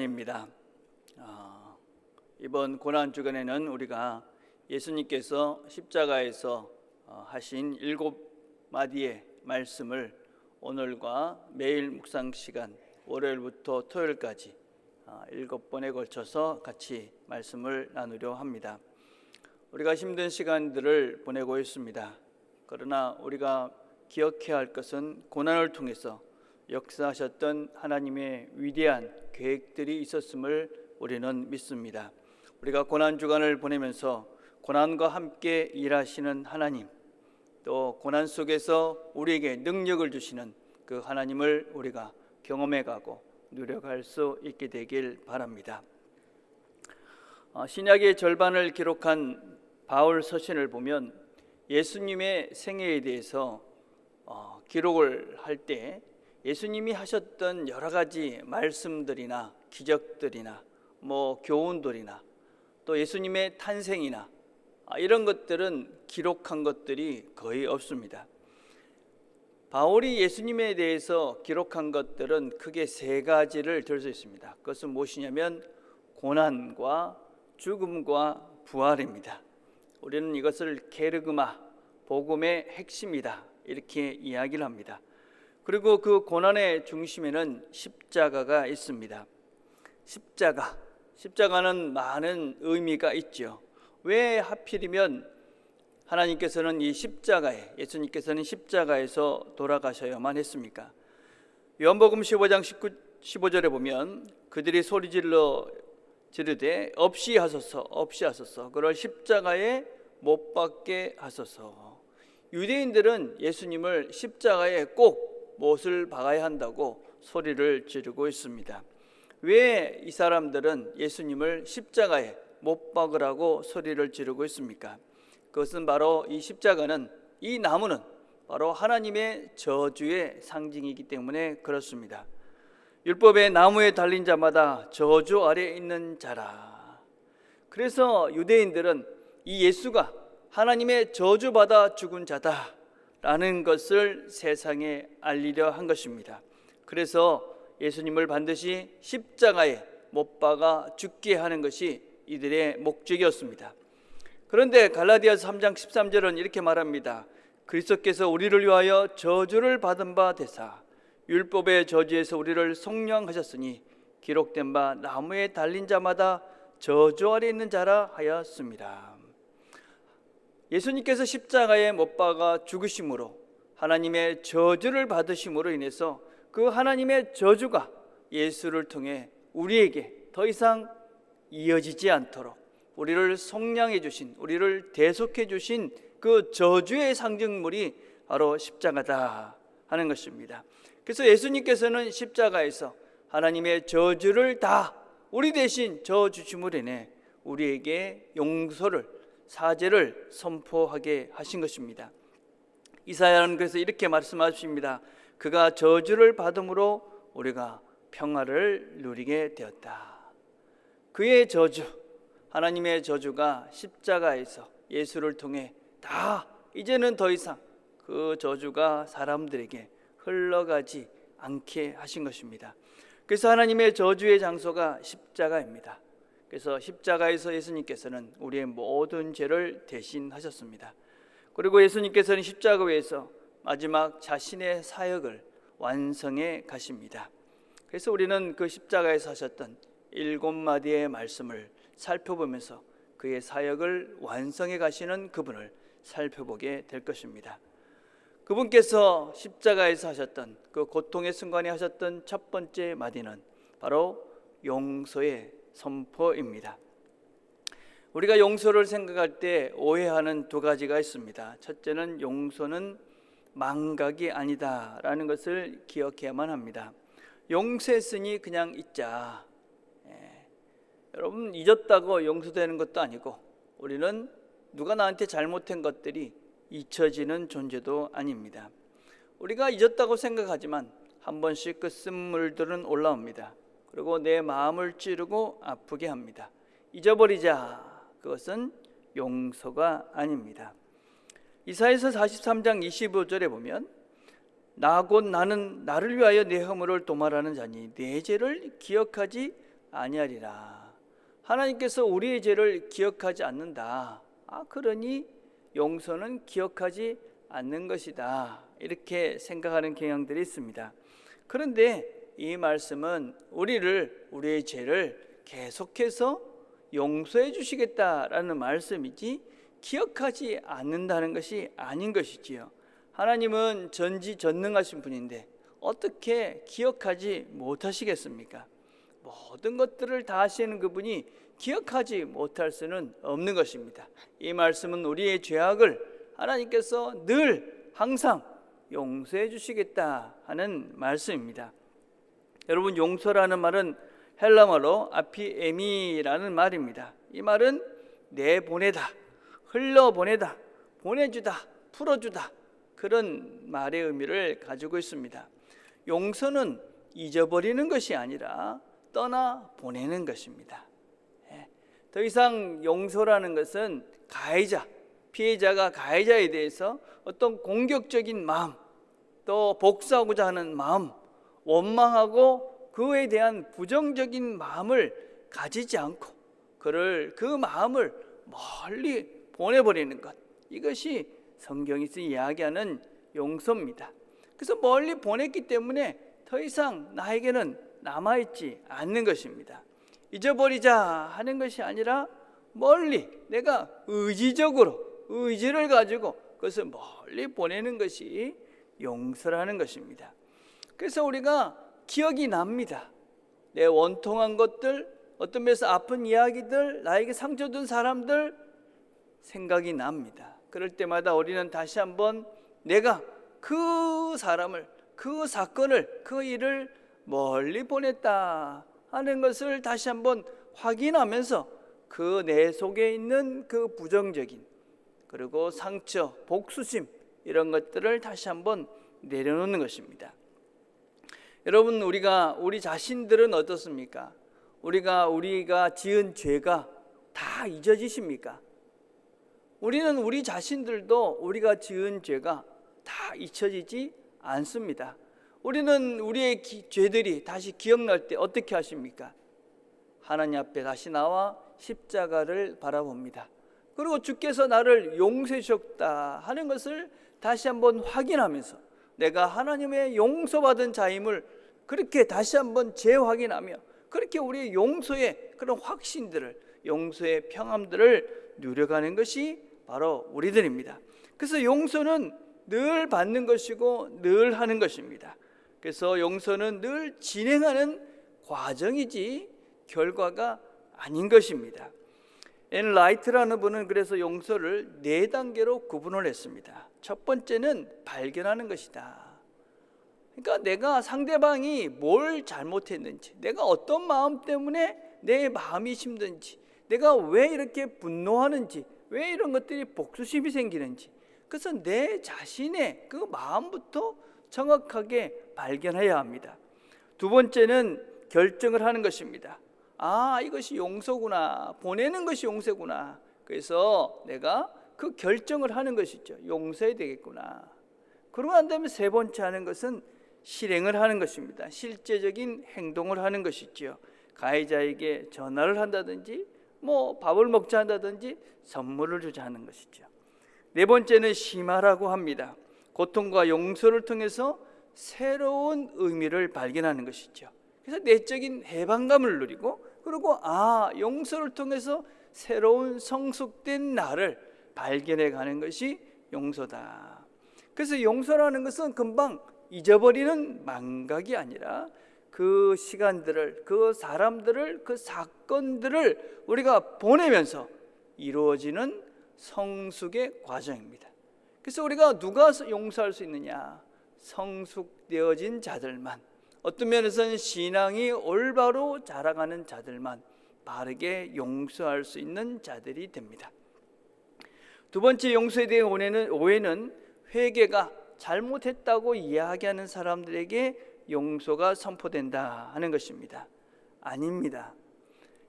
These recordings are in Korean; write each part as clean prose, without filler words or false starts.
시간입니다. 이번 고난 주간에는 우리가 예수님께서 십자가에서 하신 7마디의 말씀을 오늘과 매일 묵상 시간 월요일부터 토요일까지 7번에 걸쳐서 같이 말씀을 나누려 합니다. 우리가 힘든 시간들을 보내고 있습니다. 그러나 우리가 기억해야 할 것은 고난을 통해서 역사하셨던 하나님의 위대한 계획들이 있었음을 우리는 믿습니다. 우리가 고난 주간을 보내면서 고난과 함께 일하시는 하나님, 또 고난 속에서 우리에게 능력을 주시는 그 하나님을 우리가 경험해 가고 누려갈 수 있게 되길 바랍니다. 신약의 절반을 기록한 바울 서신을 보면 예수님의 생애에 대해서 기록을 할 때 예수님이 하셨던 여러 가지 말씀들이나 기적들이나 교훈들이나 또 예수님의 탄생이나 이런 것들은 기록한 것들이 거의 없습니다. 바울이 예수님에 대해서 기록한 것들은 크게 세 가지를 들 수 있습니다. 그것은 무엇이냐면 고난과 죽음과 부활입니다. 우리는 이것을 게르그마, 복음의 핵심이다 이렇게 이야기를 합니다. 그리고 그 고난의 중심에는 십자가가 있습니다. 십자가는 많은 의미가 있죠. 왜 하필이면 하나님께서는 이 십자가에, 예수님께서는 십자가에서 돌아가셔야만 했습니까? 요한복음 15장 15절에 보면 그들이 소리질러 지르되 없이 하소서 그를 십자가에 못 박게 하소서. 유대인들은 예수님을 십자가에 꼭 못을 박아야 한다고 소리를 지르고 있습니다. 왜 이 사람들은 예수님을 십자가에 못 박으라고 소리를 지르고 있습니까? 그것은 바로 이 십자가는, 이 나무는 바로 하나님의 저주의 상징이기 때문에 그렇습니다. 율법의 나무에 달린 자마다 저주 아래에 있는 자라. 그래서 유대인들은 이 예수가 하나님의 저주받아 죽은 자다라는 것을 세상에 알리려 한 것입니다. 그래서 예수님을 반드시 십자가에 못 박아 죽게 하는 것이 이들의 목적이었습니다. 그런데 갈라디아서 3장 13절은 이렇게 말합니다. 그리스도께서 우리를 위하여 저주를 받은 바 되사 율법의 저주에서 우리를 속량하셨으니 기록된 바 나무에 달린 자마다 저주 아래 있는 자라 하였습니다. 예수님께서 십자가에 못 박아 죽으심으로 하나님의 저주를 받으심으로 인해서 그 하나님의 저주가 예수를 통해 우리에게 더 이상 이어지지 않도록 우리를 속량해 주신, 우리를 대속해 주신 그 저주의 상징물이 바로 십자가다 하는 것입니다. 그래서 예수님께서는 십자가에서 하나님의 저주를 다 우리 대신 져주심으로 인해 우리에게 용서를, 사죄를 선포하게 하신 것입니다. 이사야는 그래서 이렇게 말씀하십니다. 그가 저주를 받음으로 우리가 평화를 누리게 되었다. 그의 저주, 하나님의 저주가 십자가에서 예수를 통해 다 이제는 더 이상 그 저주가 사람들에게 흘러가지 않게 하신 것입니다. 그래서 하나님의 저주의 장소가 십자가입니다. 그래서 십자가에서 예수님께서는 우리의 모든 죄를 대신하셨습니다. 그리고 예수님께서는 십자가 위에서 마지막 자신의 사역을 완성해 가십니다. 그래서 우리는 그 십자가에서 하셨던 7마디의 말씀을 살펴보면서 그의 사역을 완성해 가시는 그분을 살펴보게 될 것입니다. 그분께서 십자가에서 하셨던 그 고통의 순간에 하셨던 첫 번째 마디는 바로 용서의 선포입니다. 우리가 용서를 생각할 때 오해하는 두 가지가 있습니다. 첫째는 용서는 망각이 아니다라는 것을 기억해야만 합니다. 용서했으니 그냥 잊자. 여러분, 잊었다고 용서되는 것도 아니고 우리는 누가 나한테 잘못한 것들이 잊혀지는 존재도 아닙니다. 우리가 잊었다고 생각하지만 한 번씩 그 쓴물들은 올라옵니다. 그리고 내 마음을 찌르고 아프게 합니다. 잊어버리자. 그것은 용서가 아닙니다. 이사야서 43장 25절에 보면 나 곧 나는 나를 위하여 내 허물을 도말하는 자니 내 죄를 기억하지 아니하리라. 하나님께서 우리의 죄를 기억하지 않는다. 그러니 용서는 기억하지 않는 것이다. 이렇게 생각하는 경향들이 있습니다. 그런데 이 말씀은 우리의 죄를 계속해서 용서해 주시겠다라는 말씀이지 기억하지 않는다는 것이 아닌 것이지요. 하나님은 전지전능하신 분인데 어떻게 기억하지 못하시겠습니까? 모든 것들을 다 하시는 그분이 기억하지 못할 수는 없는 것입니다. 이 말씀은 우리의 죄악을 하나님께서 늘 항상 용서해 주시겠다 하는 말씀입니다. 여러분, 용서라는 말은 헬라어로 아피에미라는 말입니다. 이 말은 내보내다, 흘려보내다, 보내주다, 풀어주다, 그런 말의 의미를 가지고 있습니다. 용서는 잊어버리는 것이 아니라 떠나 보내는 것입니다. 더 이상 용서라는 것은 피해자가 가해자에 대해서 어떤 공격적인 마음, 또 복수하고자 하는 마음, 원망하고 그에 대한 부정적인 마음을 가지지 않고 그 마음을 멀리 보내버리는 것, 이것이 성경에서 이야기하는 용서입니다. 그래서 멀리 보냈기 때문에 더 이상 나에게는 남아있지 않는 것입니다. 잊어버리자 하는 것이 아니라 멀리 내가 의지를 가지고 그것을 멀리 보내는 것이 용서라는 것입니다. 그래서 우리가 기억이 납니다. 내 원통한 것들, 어떤 면에서 아픈 이야기들, 나에게 상처 준 사람들 생각이 납니다. 그럴 때마다 우리는 다시 한번 내가 그 사람을, 그 사건을, 그 일을 멀리 보냈다 하는 것을 다시 한번 확인하면서 그 내 속에 있는 그 부정적인, 그리고 상처, 복수심, 이런 것들을 다시 한번 내려놓는 것입니다. 여러분, 우리 자신들은 어떻습니까? 우리가 지은 죄가 다 잊어지십니까? 우리는 우리 자신들도 우리가 지은 죄가 다 잊혀지지 않습니다. 우리는 우리의 죄들이 다시 기억날 때 어떻게 하십니까? 하나님 앞에 다시 나와 십자가를 바라봅니다. 그리고 주께서 나를 용서해 주셨다 하는 것을 다시 한번 확인하면서 내가 하나님의 용서받은 자임을 그렇게 다시 한번 재확인하며 그렇게 우리의 용서의 그런 확신들을, 용서의 평안들을 누려가는 것이 바로 우리들입니다. 그래서 용서는 늘 받는 것이고 늘 하는 것입니다. 그래서 용서는 늘 진행하는 과정이지 결과가 아닌 것입니다. 앤 라이트라는 분은 그래서 용서를 4단계로 구분을 했습니다. 첫 번째는 발견하는 것이다. 그러니까 내가 상대방이 뭘 잘못했는지, 내가 어떤 마음 때문에 내 마음이 힘든지, 내가 왜 이렇게 분노하는지, 왜 이런 것들이 복수심이 생기는지, 그래서 내 자신의 그 마음부터 정확하게 발견해야 합니다. 두 번째는 결정을 하는 것입니다. 이것이 용서구나, 보내는 것이 용서구나. 그래서 내가 그 결정을 하는 것이죠. 용서해야 되겠구나. 그러고 난 다음에 세 번째 하는 것은 실행을 하는 것입니다. 실제적인 행동을 하는 것이죠. 가해자에게 전화를 한다든지, 밥을 먹자 한다든지, 선물을 주자 하는 것이죠. 네 번째는 심화라고 합니다. 고통과 용서를 통해서 새로운 의미를 발견하는 것이죠. 그래서 내적인 해방감을 누리고, 그리고 용서를 통해서 새로운 성숙된 나를 발견해 가는 것이 용서다. 그래서 용서라는 것은 금방 잊어버리는 망각이 아니라 그 시간들을, 그 사람들을, 그 사건들을 우리가 보내면서 이루어지는 성숙의 과정입니다. 그래서 우리가 누가 용서할 수 있느냐? 성숙되어진 자들만, 어떤 면에서는 신앙이 올바로 자라가는 자들만 바르게 용서할 수 있는 자들이 됩니다. 두 번째 용서에 대한 오해는 회개가 잘못했다고 이야기하는 사람들에게 용서가 선포된다 하는 것입니다. 아닙니다.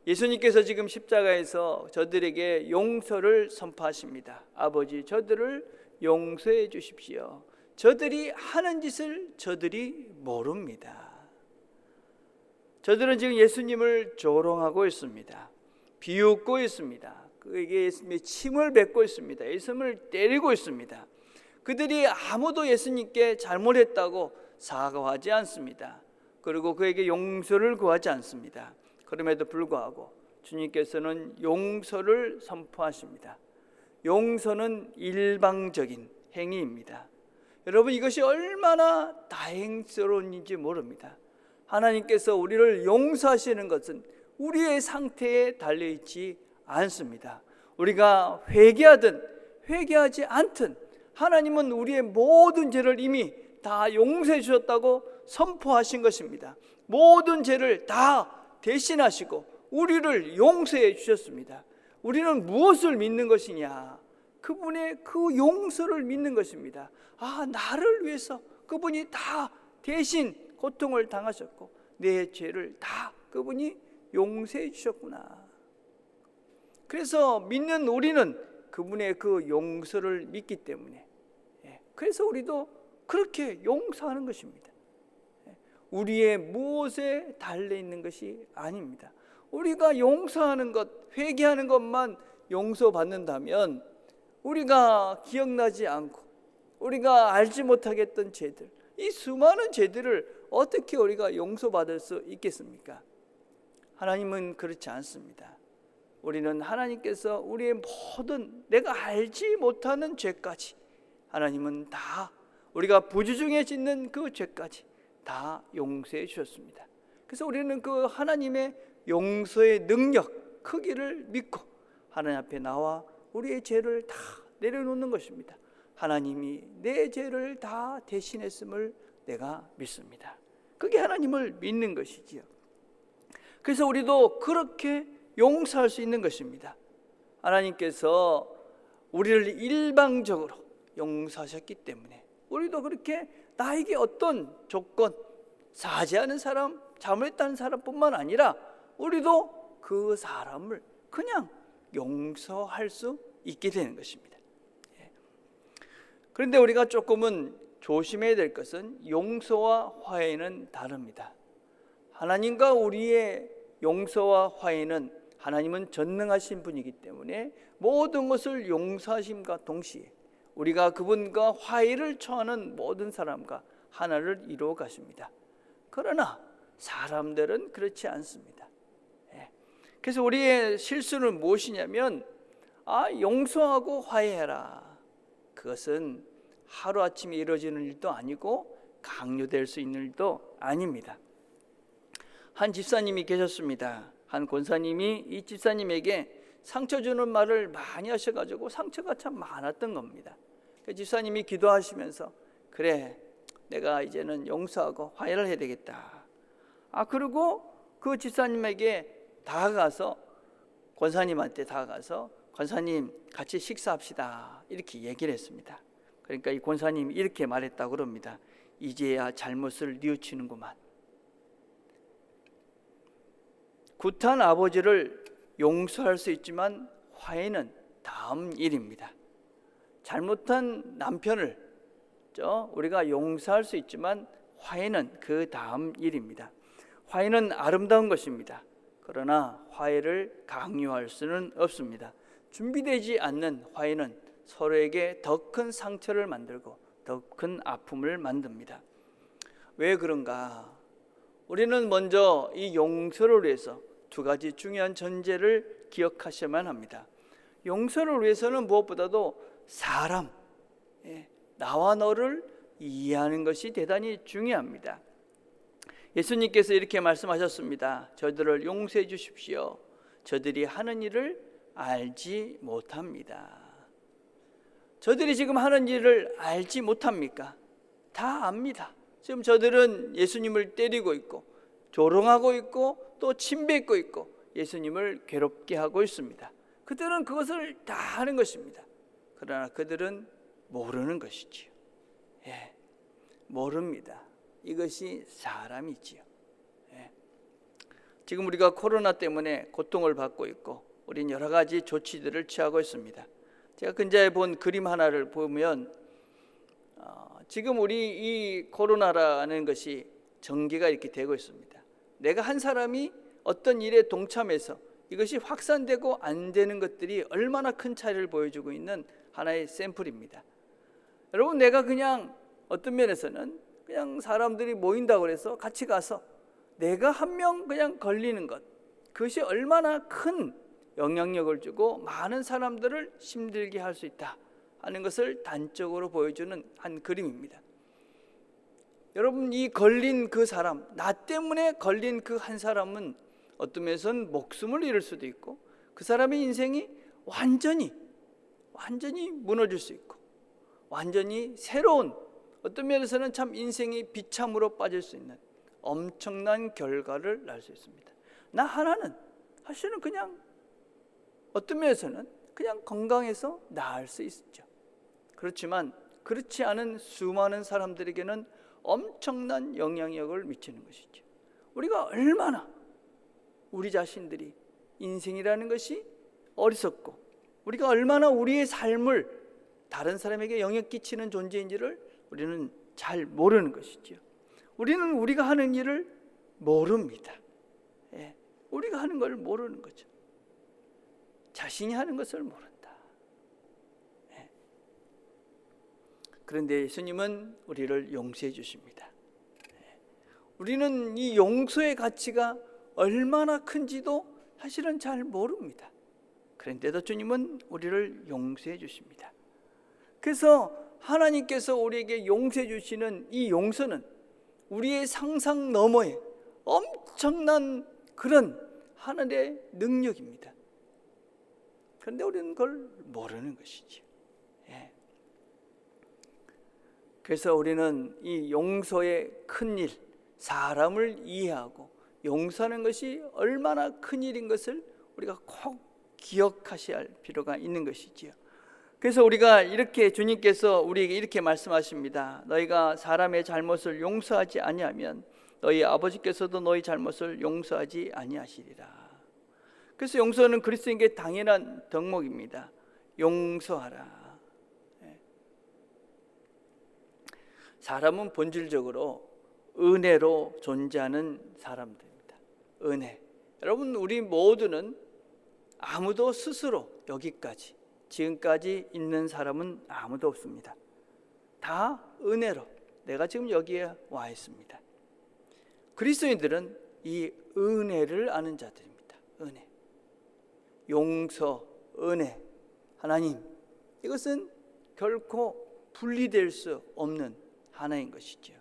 예수님께서 지금 십자가에서 저들에게 용서를 선포하십니다. 아버지, 저들을 용서해 주십시오. 저들이 하는 짓을 저들이 모릅니다. 저들은 지금 예수님을 조롱하고 있습니다. 비웃고 있습니다. 그에게 예수님의 침을 뱉고 있습니다. 예수님을 때리고 있습니다. 그들이 아무도 예수님께 잘못했다고 사과하지 않습니다. 그리고 그에게 용서를 구하지 않습니다. 그럼에도 불구하고 주님께서는 용서를 선포하십니다. 용서는 일방적인 행위입니다. 여러분, 이것이 얼마나 다행스러운지 모릅니다. 하나님께서 우리를 용서하시는 것은 우리의 상태에 달려있지 않습니다. 우리가 회개하든 회개하지 않든 하나님은 우리의 모든 죄를 이미 다 용서해 주셨다고 선포하신 것입니다. 모든 죄를 다 대신하시고 우리를 용서해 주셨습니다. 우리는 무엇을 믿는 것이냐? 그분의 그 용서를 믿는 것입니다. 아, 나를 위해서 그분이 다 대신 고통을 당하셨고 내 죄를 다 그분이 용서해 주셨구나. 그래서 믿는 우리는 그분의 그 용서를 믿기 때문에, 그래서 우리도 그렇게 용서하는 것입니다. 우리의 무엇에 달려있는 것이 아닙니다. 우리가 용서하는 것, 회개하는 것만 용서받는다면 우리가 기억나지 않고 우리가 알지 못하겠던 죄들, 이 수많은 죄들을 어떻게 우리가 용서받을 수 있겠습니까? 하나님은 그렇지 않습니다. 우리는 하나님께서 우리의 모든 내가 알지 못하는 죄까지 하나님은 다 우리가 부주중에 짓는 그 죄까지 다 용서해 주셨습니다. 그래서 우리는 그 하나님의 용서의 능력, 크기를 믿고 하나님 앞에 나와 우리의 죄를 다 내려놓는 것입니다. 하나님이 내 죄를 다 대신했음을 내가 믿습니다. 그게 하나님을 믿는 것이지요. 그래서 우리도 그렇게 용서할 수 있는 것입니다. 하나님께서 우리를 일방적으로 용서하셨기 때문에 우리도 그렇게 나에게 어떤 조건, 사죄하는 사람, 잘못했다는 사람뿐만 아니라 우리도 그 사람을 그냥 용서할 수 있게 되는 것입니다. 그런데 우리가 조금은 조심해야 될 것은 용서와 화해는 다릅니다. 하나님과 우리의 용서와 화해는 하나님은 전능하신 분이기 때문에 모든 것을 용서하심과 동시에 우리가 그분과 화해를 청하는 모든 사람과 하나를 이루어 가십니다. 그러나 사람들은 그렇지 않습니다. 그래서 우리의 실수는 무엇이냐면 용서하고 화해해라. 그것은 하루아침에 이루어지는 일도 아니고 강요될 수 있는 일도 아닙니다. 한 집사님이 계셨습니다. 한 권사님이 이 집사님에게 상처 주는 말을 많이 하셔가지고 상처가 참 많았던 겁니다. 그 집사님이 기도하시면서 그래, 내가 이제는 용서하고 화해를 해야 되겠다. 그리고 그 집사님에게 다가가서 권사님한테 다가가서 권사님 같이 식사합시다 이렇게 얘기를 했습니다. 그러니까 이 권사님이 이렇게 말했다고 그럽니다. 이제야 잘못을 뉘우치는구만. 굿한 아버지를 용서할 수 있지만 화해는 다음 일입니다. 잘못한 남편을 우리가 용서할 수 있지만 화해는 그 다음 일입니다. 화해는 아름다운 것입니다. 그러나 화해를 강요할 수는 없습니다. 준비되지 않는 화해는 서로에게 더 큰 상처를 만들고 더 큰 아픔을 만듭니다. 왜 그런가? 우리는 먼저 이 용서를 위해서 두 가지 중요한 전제를 기억하셔야만 합니다. 용서를 위해서는 무엇보다도 사람, 나와 너를 이해하는 것이 대단히 중요합니다. 예수님께서 이렇게 말씀하셨습니다. 저들을 용서해 주십시오. 저들이 하는 일을 알지 못합니다. 저들이 지금 하는 일을 알지 못합니까? 다 압니다. 지금 저들은 예수님을 때리고 있고 조롱하고 있고 또 침뱉고 있고 예수님을 괴롭게 하고 있습니다. 그들은 그것을 다 하는 것입니다. 그러나 그들은 모르는 것이지요. 모릅니다. 이것이 사람이지요. 지금 우리가 코로나 때문에 고통을 받고 있고 우리는 여러 가지 조치들을 취하고 있습니다. 제가 근자에 본 그림 하나를 보면 지금 우리 이 코로나라는 것이 전개가 이렇게 되고 있습니다. 내가 한 사람이 어떤 일에 동참해서 이것이 확산되고 안 되는 것들이 얼마나 큰 차이를 보여주고 있는 하나의 샘플입니다. 여러분, 내가 그냥 어떤 면에서는 그냥 사람들이 모인다고 해서 같이 가서 내가 한 명 그냥 걸리는 것, 그것이 얼마나 큰 영향력을 주고 많은 사람들을 힘들게 할 수 있다 하는 것을 단적으로 보여주는 한 그림입니다. 여러분, 이 걸린 그 사람, 나 때문에 걸린 그 한 사람은 어떤 면에서는 목숨을 잃을 수도 있고 그 사람의 인생이 완전히 무너질 수 있고 완전히 새로운, 어떤 면에서는 참 인생이 비참으로 빠질 수 있는 엄청난 결과를 낳을 수 있습니다. 나 하나는 사실은 그냥 어떤 면에서는 그냥 건강해서 나을 수 있죠. 그렇지만 그렇지 않은 수많은 사람들에게는 엄청난 영향력을 미치는 것이죠. 우리가 얼마나 우리 자신들이 인생이라는 것이 어리석고 우리가 얼마나 우리의 삶을 다른 사람에게 영향 끼치는 존재인지를 우리는 잘 모르는 것이죠. 우리는 우리가 하는 일을 모릅니다. 우리가 하는 걸 모르는 거죠. 자신이 하는 것을 모른다. 그런데 예수님은 우리를 용서해 주십니다. 우리는 이 용서의 가치가 얼마나 큰지도 사실은 잘 모릅니다. 그런데도 주님은 우리를 용서해 주십니다. 그래서 하나님께서 우리에게 용서해 주시는 이 용서는 우리의 상상 너머에 엄청난 그런 하늘의 능력입니다. 그런데 우리는 그걸 모르는 것이죠. 그래서 우리는 이 용서의 큰일, 사람을 이해하고 용서하는 것이 얼마나 큰일인 것을 우리가 꼭 기억하셔야 할 필요가 있는 것이지요. 그래서 우리가 이렇게 주님께서 우리에게 이렇게 말씀하십니다. 너희가 사람의 잘못을 용서하지 아니하면 너희 아버지께서도 너희 잘못을 용서하지 아니하시리라. 그래서 용서는 그리스도인에게 당연한 덕목입니다. 용서하라. 사람은 본질적으로 은혜로 존재하는 사람들입니다. 은혜. 여러분, 우리 모두는 아무도 스스로 여기까지 지금까지 있는 사람은 아무도 없습니다. 다 은혜로 내가 지금 여기에 와 있습니다. 그리스도인들은 이 은혜를 아는 자들입니다. 은혜, 용서, 은혜, 하나님, 이것은 결코 분리될 수 없는 하나인 것이죠.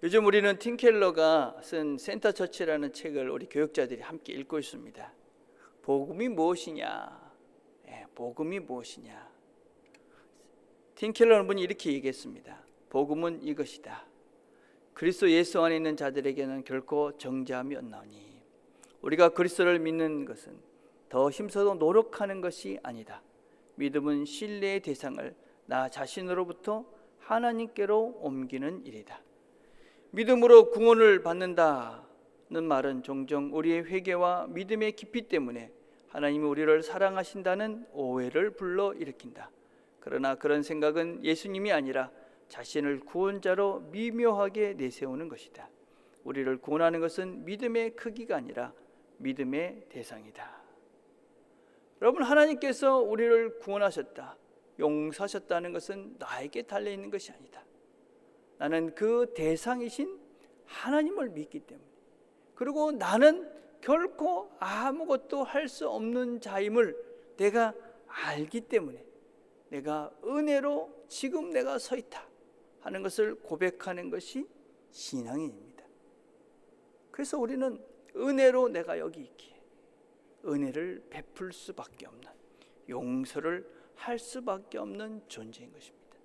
요즘 우리는 팀 켈러가 쓴 센터 처치라는 책을 우리 교육자들이 함께 읽고 있습니다. 복음이 무엇이냐? 복음이 무엇이냐? 팀 켈러는 분이 이렇게 얘기했습니다. 복음은 이것이다. 그리스도 예수 안에 있는 자들에게는 결코 정죄함이 없나오니 우리가 그리스도를 믿는 것은 더 힘써서 노력하는 것이 아니다. 믿음은 신뢰의 대상을 나 자신으로부터 하나님께로 옮기는 일이다. 믿음으로 구원을 받는다는 말은 종종 우리의 회개와 믿음의 깊이 때문에 하나님이 우리를 사랑하신다는 오해를 불러일으킨다. 그러나 그런 생각은 예수님이 아니라 자신을 구원자로 미묘하게 내세우는 것이다. 우리를 구원하는 것은 믿음의 크기가 아니라 믿음의 대상이다. 여러분, 하나님께서 우리를 구원하셨다, 용서하셨다는 것은 나에게 달려있는 것이 아니다. 나는 그 대상이신 하나님을 믿기 때문에, 그리고 나는 결코 아무것도 할 수 없는 자임을 내가 알기 때문에 내가 은혜로 지금 내가 서 있다 하는 것을 고백하는 것이 신앙인입니다. 그래서 우리는 은혜로 내가 여기 있기에 은혜를 베풀 수밖에 없는, 용서를 할 수밖에 없는 존재인 것입니다.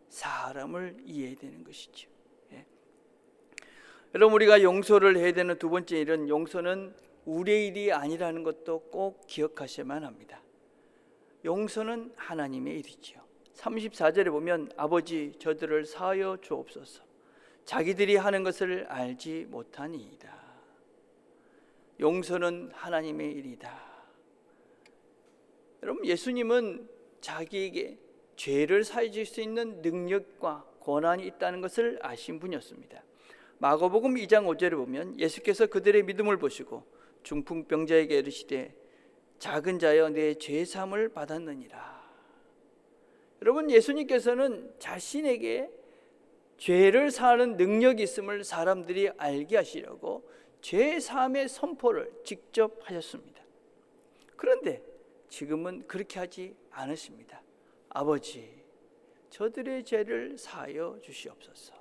사람을 이해해야 되는 것이죠. 여러분, 우리가 용서를 해야 되는 두 번째 일은 용서는 우리의 일이 아니라는 것도 꼭 기억하셔야만 합니다. 용서는 하나님의 일이지요. 34절에 보면 아버지 저들을 사하여 주옵소서 자기들이 하는 것을 알지 못하니이다. 용서는 하나님의 일이다. 여러분, 예수님은 자기에게 죄를 사해 줄 수 있는 능력과 권한이 있다는 것을 아신 분이었습니다. 마가복음 2장 5절에 보면 예수께서 그들의 믿음을 보시고 중풍병자에게 이르시되 작은 자여 내 죄 사함을 받았느니라. 여러분, 예수님께서는 자신에게 죄를 사하는 능력이 있음을 사람들이 알게 하시려고 죄 사함의 선포를 직접 하셨습니다. 그런데 지금은 그렇게 하지 않으십니다. 아버지, 저들의 죄를 사하여 주시옵소서.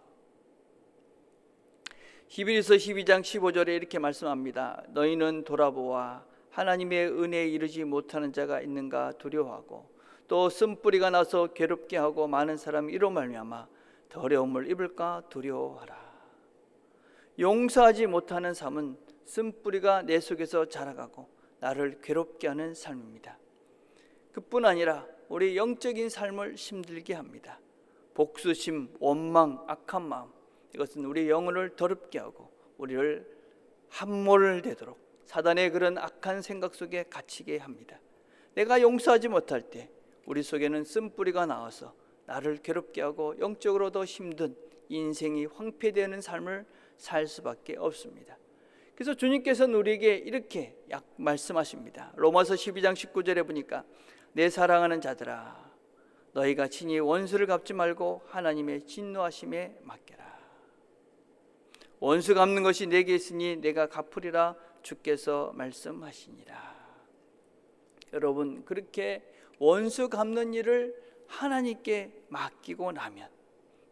히브리서 12장 15절에 이렇게 말씀합니다. 너희는 돌아보아 하나님의 은혜에 이르지 못하는 자가 있는가 두려워하고 또 쓴뿌리가 나서 괴롭게 하고 많은 사람이 이로 말미암아 더 어려움을 입을까 두려워하라. 용서하지 못하는 삶은 쓴뿌리가 내 속에서 자라가고 나를 괴롭게 하는 삶입니다. 그뿐 아니라 우리 영적인 삶을 힘들게 합니다. 복수심, 원망, 악한 마음, 이것은 우리 영혼을 더럽게 하고 우리를 함몰되도록 사단의 그런 악한 생각 속에 갇히게 합니다. 내가 용서하지 못할 때 우리 속에는 쓴뿌리가 나와서 나를 괴롭게 하고 영적으로 더 힘든 인생이 황폐되는 삶을 살 수밖에 없습니다. 그래서 주님께서는 우리에게 이렇게 말씀하십니다. 로마서 12장 19절에 보니까 내 사랑하는 자들아 너희가 친히 원수를 갚지 말고 하나님의 진노하심에 맡겨라. 원수 갚는 것이 내게 있으니 내가 갚으리라 주께서 말씀하시니라. 여러분, 그렇게 원수 갚는 일을 하나님께 맡기고 나면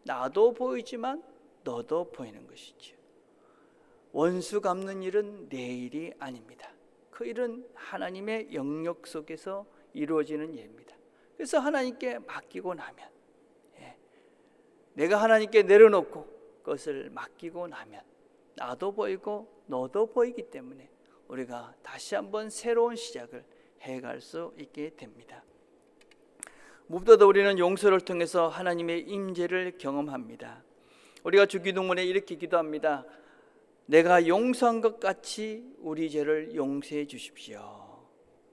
나도 보이지만 너도 보이는 것이죠. 원수 갚는 일은 내 일이 아닙니다. 그 일은 하나님의 영역 속에서 이루어지는 일입니다. 그래서 하나님께 맡기고 나면, 내가 하나님께 내려놓고 그것을 맡기고 나면 나도 보이고 너도 보이기 때문에 우리가 다시 한번 새로운 시작을 해갈 수 있게 됩니다. 무엇보다도 우리는 용서를 통해서 하나님의 임재를 경험합니다. 우리가 주기도문에 이렇게 기도합니다. 내가 용서한 것 같이 우리 죄를 용서해 주십시오.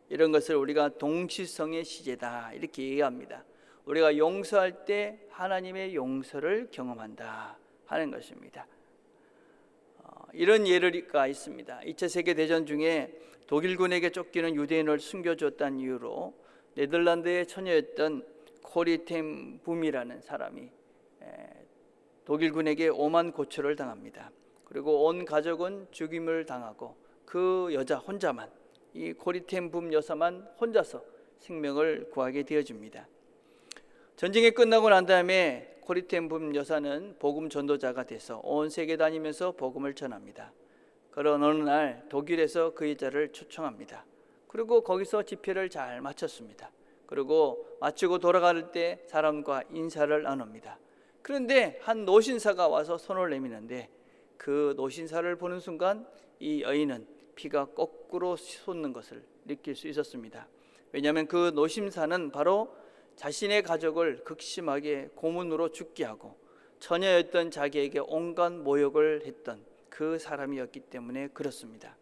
이런 것을 우리가 동시성의 시제다 이렇게 얘기합니다. 우리가 용서할 때 하나님의 용서를 경험한다 하는 것입니다. 이런 예가 있습니다. 2차 세계대전 중에 독일군에게 쫓기는 유대인을 숨겨줬다는 이유로 네덜란드의 처녀였던 코리 텐 붐이라는 사람이 독일군에게 오만 고초를 당합니다. 그리고 온 가족은 죽임을 당하고 그 여자 혼자만, 이 코리 텐 붐 여사만 혼자서 생명을 구하게 되어집니다. 전쟁이 끝나고 난 다음에 코리 텐 붐 여사는 복음 전도자가 돼서 온 세계 다니면서 복음을 전합니다. 그런 어느 날 독일에서 그 여자를 초청합니다. 그리고 거기서 집회를 잘 마쳤습니다. 그리고 마치고 돌아갈 때 사람과 인사를 나눕니다. 그런데 한 노신사가 와서 손을 내미는데 그 노신사를 보는 순간 이 여인은 피가 거꾸로 솟는 것을 느낄 수 있었습니다. 왜냐하면 그 노신사는 바로 자신의 가족을 극심하게 고문으로 죽게 하고 처녀였던 자기에게 온갖 모욕을 했던 그 사람이었기 때문에 그렇습니다.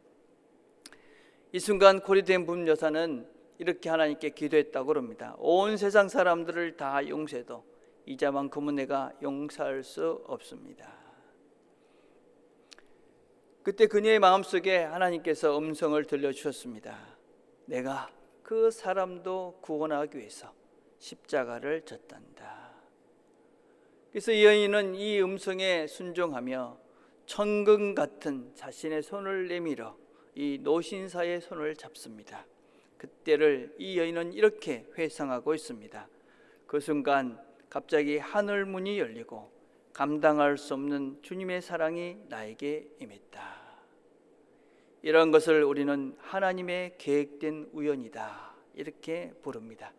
이 순간 코리 텐 붐 여사는 이렇게 하나님께 기도했다고 합니다. 온 세상 사람들을 다 용서해도 이자만큼은 내가 용서할 수 없습니다. 그때 그녀의 마음속에 하나님께서 음성을 들려주셨습니다. 내가 그 사람도 구원하기 위해서 십자가를 졌단다. 그래서 이 여인은 이 음성에 순종하며 천금 같은 자신의 손을 내밀어 이 노신사의 손을 잡습니다. 그때를 이 여인은 이렇게 회상하고 있습니다. 그 순간 갑자기 하늘 문이 열리고 감당할 수 없는 주님의 사랑이 나에게 임했다. 이런 것을 우리는 하나님의 계획된 우연이다 이렇게 부릅니다.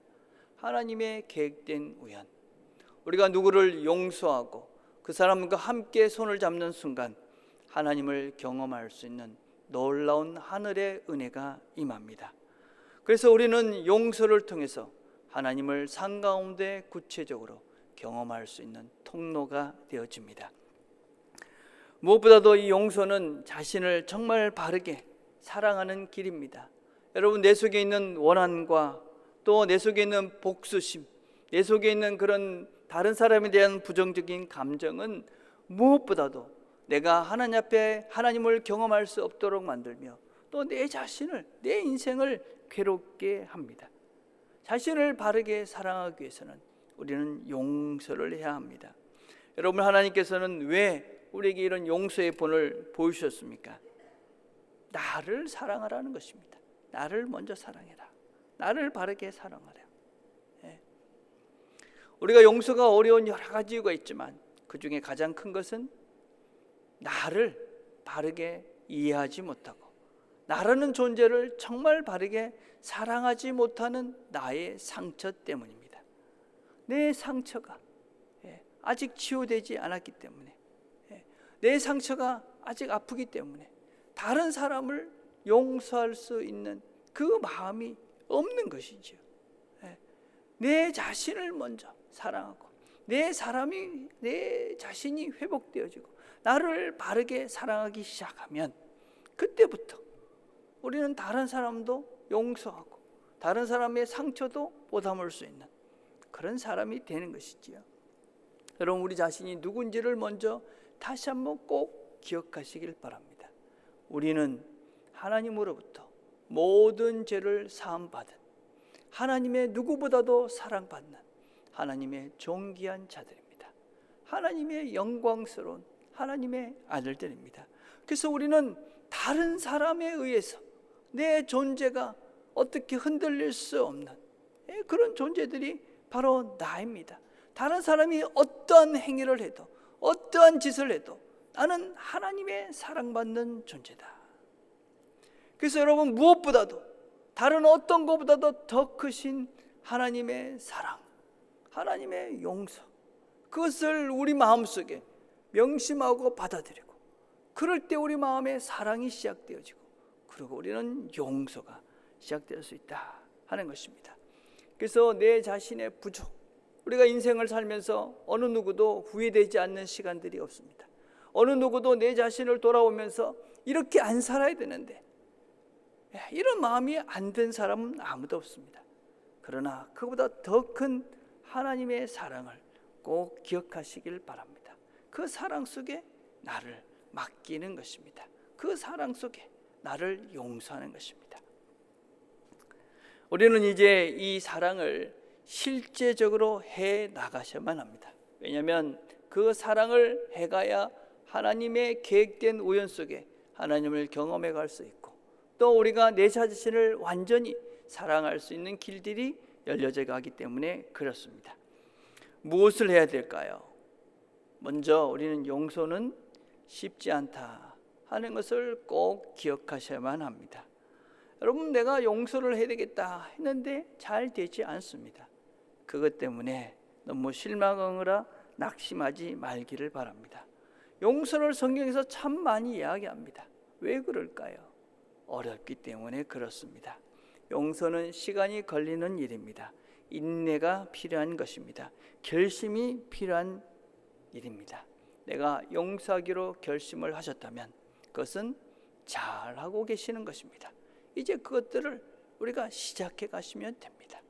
하나님의 계획된 우연. 우리가 누구를 용서하고 그 사람과 함께 손을 잡는 순간 하나님을 경험할 수 있는 놀라운 하늘의 은혜가 임합니다. 그래서 우리는 용서를 통해서 하나님을 삶 가운데 구체적으로 경험할 수 있는 통로가 되어집니다. 무엇보다도 이 용서는 자신을 정말 바르게 사랑하는 길입니다. 여러분, 내 속에 있는 원한과 또 내 속에 있는 복수심, 내 속에 있는 그런 다른 사람에 대한 부정적인 감정은 무엇보다도 내가 하나님 앞에 하나님을 경험할 수 없도록 만들며 또 내 자신을, 내 인생을 괴롭게 합니다. 자신을 바르게 사랑하기 위해서는 우리는 용서를 해야 합니다. 여러분, 하나님께서는 왜 우리에게 이런 용서의 본을 보여주셨습니까? 나를 사랑하라는 것입니다. 나를 먼저 사랑해라. 나를 바르게 사랑하라. 우리가 용서가 어려운 여러 가지 이유가 있지만 그 중에 가장 큰 것은 나를 바르게 이해하지 못하고 나라는 존재를 정말 바르게 사랑하지 못하는 나의 상처 때문입니다. 내 상처가 아직 치유되지 않았기 때문에, 내 상처가 아직 아프기 때문에 다른 사람을 용서할 수 있는 그 마음이 없는 것이지요. 내 자신을 먼저 사랑하고 내 자신이 회복되어지고 나를 바르게 사랑하기 시작하면 그때부터 우리는 다른 사람도 용서하고 다른 사람의 상처도 보담할 수 있는 그런 사람이 되는 것이지요. 여러분, 우리 자신이 누군지를 먼저 다시 한번 꼭 기억하시길 바랍니다. 우리는 하나님으로부터 모든 죄를 사함받은 하나님의 누구보다도 사랑받는 하나님의 존귀한 자들입니다. 하나님의 영광스러운 하나님의 아들들입니다. 그래서 우리는 다른 사람에 의해서 내 존재가 어떻게 흔들릴 수 없는 그런 존재들이 바로 나입니다. 다른 사람이 어떠한 행위를 해도 어떠한 짓을 해도 나는 하나님의 사랑받는 존재다. 그래서 여러분, 무엇보다도 다른 어떤 것보다도 더 크신 하나님의 사랑, 하나님의 용서, 그것을 우리 마음속에 명심하고 받아들이고 그럴 때 우리 마음에 사랑이 시작되어지고 그리고 우리는 용서가 시작될 수 있다 하는 것입니다. 그래서 내 자신의 부족, 우리가 인생을 살면서 어느 누구도 후회되지 않는 시간들이 없습니다. 어느 누구도 내 자신을 돌아오면서 이렇게 안 살아야 되는데 이런 마음이 안 든 사람은 아무도 없습니다. 그러나 그보다 더 큰 하나님의 사랑을 꼭 기억하시길 바랍니다. 그 사랑 속에 나를 맡기는 것입니다. 그 사랑 속에 나를 용서하는 것입니다. 우리는 이제 이 사랑을 실제적으로 해 나가셔야만 합니다. 왜냐하면 그 사랑을 해가야 하나님의 계획된 우연 속에 하나님을 경험해 갈 수 있고 또 우리가 내 자신을 완전히 사랑할 수 있는 길들이 열려져 가기 때문에 그렇습니다. 무엇을 해야 될까요? 먼저 우리는 용서는 쉽지 않다 하는 것을 꼭 기억하셔야만 합니다. 여러분, 내가 용서를 해야 되겠다 했는데 잘 되지 않습니다. 그것 때문에 너무 실망하거나 낙심하지 말기를 바랍니다. 용서를 성경에서 참 많이 이야기합니다. 왜 그럴까요? 어렵기 때문에 그렇습니다. 용서는 시간이 걸리는 일입니다. 인내가 필요한 것입니다. 결심이 필요한 일입니다. 내가 용서하기로 결심을 하셨다면 그것은 잘하고 계시는 것입니다. 이제 그것들을 우리가 시작해 가시면 됩니다.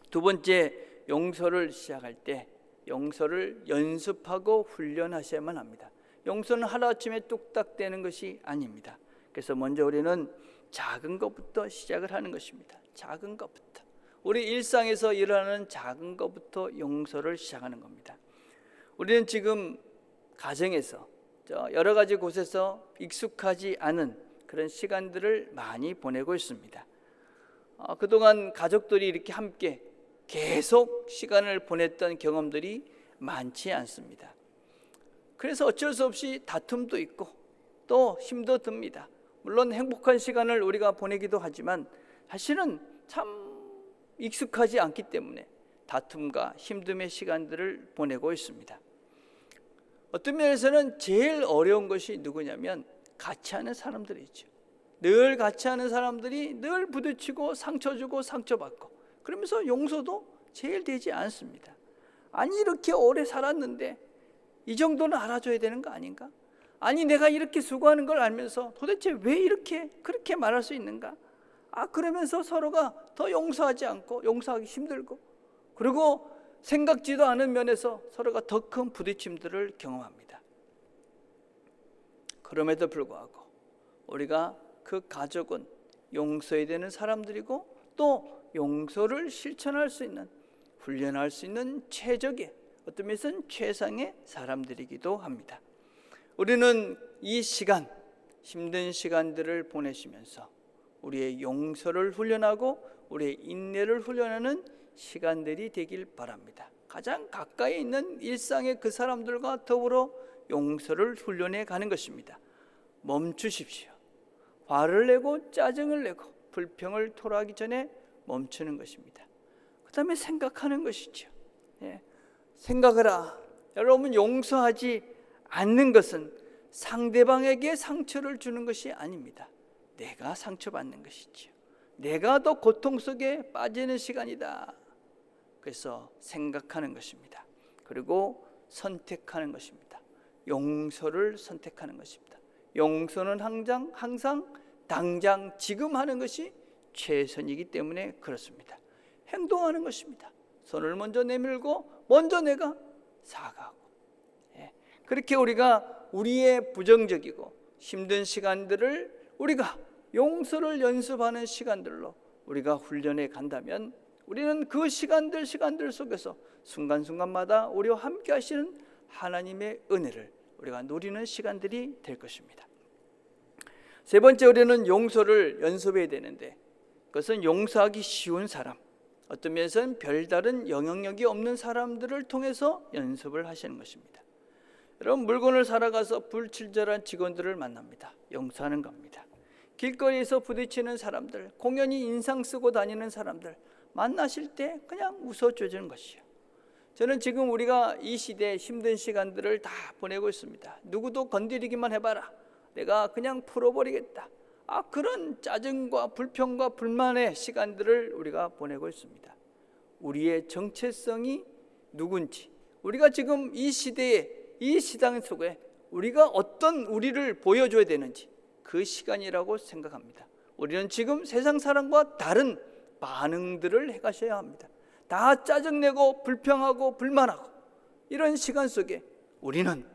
두 번째, 용서를 시작할 때 용서를 연습하고 훈련하셔야만 합니다. 용서는 하루아침에 뚝딱 되는 것이 아닙니다. 그래서 먼저 우리는 작은 것부터 시작을 하는 것입니다. 작은 것부터. 우리 일상에서 일어나는 작은 것부터 용서를 시작하는 겁니다. 우리는 지금 가정에서 여러 가지 곳에서 익숙하지 않은 그런 시간들을 많이 보내고 있습니다. 그동안 가족들이 이렇게 함께 계속 시간을 보냈던 경험들이 많지 않습니다. 그래서 어쩔 수 없이 다툼도 있고 또 힘도 듭니다. 물론 행복한 시간을 우리가 보내기도 하지만 사실은 참 익숙하지 않기 때문에 다툼과 힘듦의 시간들을 보내고 있습니다. 어떤 면에서는 제일 어려운 것이 누구냐면 같이 하는 사람들이죠. 늘 같이 하는 사람들이 늘 부딪히고 상처 주고 상처받고 그러면서 용서도 제일 되지 않습니다. 아니, 이렇게 오래 살았는데 이 정도는 알아줘야 되는 거 아닌가? 아니, 내가 이렇게 수고하는 걸 알면서 도대체 왜 이렇게 그렇게 말할 수 있는가? 그러면서 서로가 더 용서하지 않고 용서하기 힘들고 그리고 생각지도 않은 면에서 서로가 더 큰 부딪힘들을 경험합니다. 그럼에도 불구하고 우리가 그 가족은 용서해야 되는 사람들이고 또 용서를 실천할 수 있는, 훈련할 수 있는 최적의, 어떤 면에서는 최상의 사람들이기도 합니다. 우리는 이 시간, 힘든 시간들을 보내시면서 우리의 용서를 훈련하고 우리의 인내를 훈련하는 시간들이 되길 바랍니다. 가장 가까이 있는 일상의 그 사람들과 더불어 용서를 훈련해 가는 것입니다. 멈추십시오. 화를 내고 짜증을 내고 불평을 토로하기 전에 멈추는 것입니다. 그 다음에 생각하는 것이죠. 생각하라. 여러분, 용서하지 않는 것은 상대방에게 상처를 주는 것이 아닙니다. 내가 상처받는 것이죠. 내가 더 고통 속에 빠지는 시간이다. 그래서 생각하는 것입니다. 그리고 선택하는 것입니다. 용서를 선택하는 것입니다. 용서는 항상 당장 지금 하는 것이 최선이기 때문에 그렇습니다. 행동하는 것입니다. 손을 먼저 내밀고 먼저 내가 사과하고, 그렇게 우리가 우리의 부정적이고 힘든 시간들을 우리가 용서를 연습하는 시간들로 우리가 훈련해 간다면 우리는 그 시간들 속에서 순간순간마다 우리와 함께 하시는 하나님의 은혜를 우리가 누리는 시간들이 될 것입니다. 세 번째, 우리는 용서를 연습해야 되는데 그것은 용서하기 쉬운 사람, 어떤 면에서는 별다른 영향력이 없는 사람들을 통해서 연습을 하시는 것입니다. 여러분, 물건을 사러 가서 불친절한 직원들을 만납니다. 용서하는 겁니다. 길거리에서 부딪히는 사람들, 공연히 인상 쓰고 다니는 사람들 만나실 때 그냥 웃어주는 것이요. 저는 지금 우리가 이 시대에 힘든 시간들을 다 보내고 있습니다. 누구도 건드리기만 해봐라, 내가 그냥 풀어버리겠다, 그런 짜증과 불평과 불만의 시간들을 우리가 보내고 있습니다. 우리의 정체성이 누군지, 우리가 지금 이 시대에, 이 시장 속에 우리가 어떤 우리를 보여줘야 되는지 그 시간이라고 생각합니다. 우리는 지금 세상 사람과 다른 반응들을 해가셔야 합니다. 다 짜증내고 불평하고 불만하고 이런 시간 속에 우리는,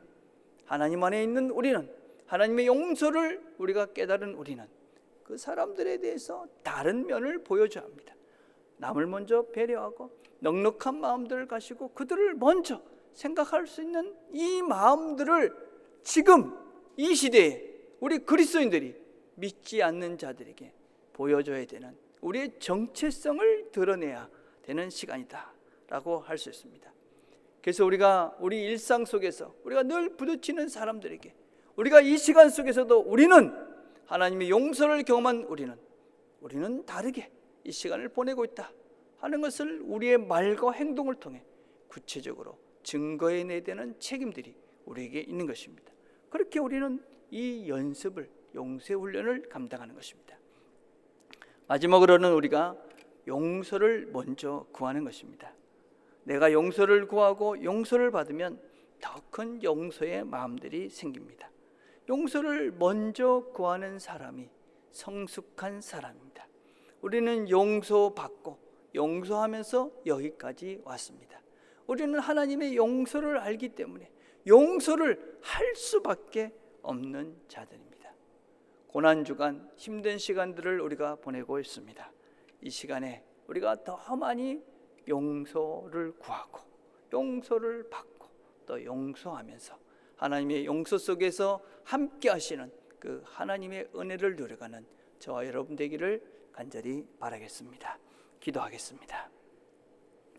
하나님 안에 있는 우리는, 하나님의 용서를 우리가 깨달은 우리는 그 사람들에 대해서 다른 면을 보여줘야 합니다. 남을 먼저 배려하고 넉넉한 마음들을 가지고 그들을 먼저 생각할 수 있는 이 마음들을 지금 이 시대에 우리 그리스도인들이 믿지 않는 자들에게 보여줘야 되는, 우리의 정체성을 드러내야 되는 시간이다 라고 할 수 있습니다. 그래서 우리가 우리 일상 속에서 우리가 늘 부딪히는 사람들에게, 우리가 이 시간 속에서도 우리는 하나님의 용서를 경험한 우리는 다르게 이 시간을 보내고 있다 하는 것을 우리의 말과 행동을 통해 구체적으로 증거해내야 되는 책임들이 우리에게 있는 것입니다. 그렇게 우리는 이 연습을, 용서의 훈련을 감당하는 것입니다. 마지막으로는 우리가 용서를 먼저 구하는 것입니다. 내가 용서를 구하고 용서를 받으면 더 큰 용서의 마음들이 생깁니다. 용서를 먼저 구하는 사람이 성숙한 사람입니다. 우리는 용서받고 용서하면서 여기까지 왔습니다. 우리는 하나님의 용서를 알기 때문에 용서를 할 수밖에 없는 자들입니다. 고난주간, 힘든 시간들을 우리가 보내고 있습니다. 이 시간에 우리가 더 많이 용서를 구하고 용서를 받고 또 용서하면서 하나님의 용서 속에서 함께 하시는 그 하나님의 은혜를 누려가는 저와 여러분 되기를 간절히 바라겠습니다. 기도하겠습니다.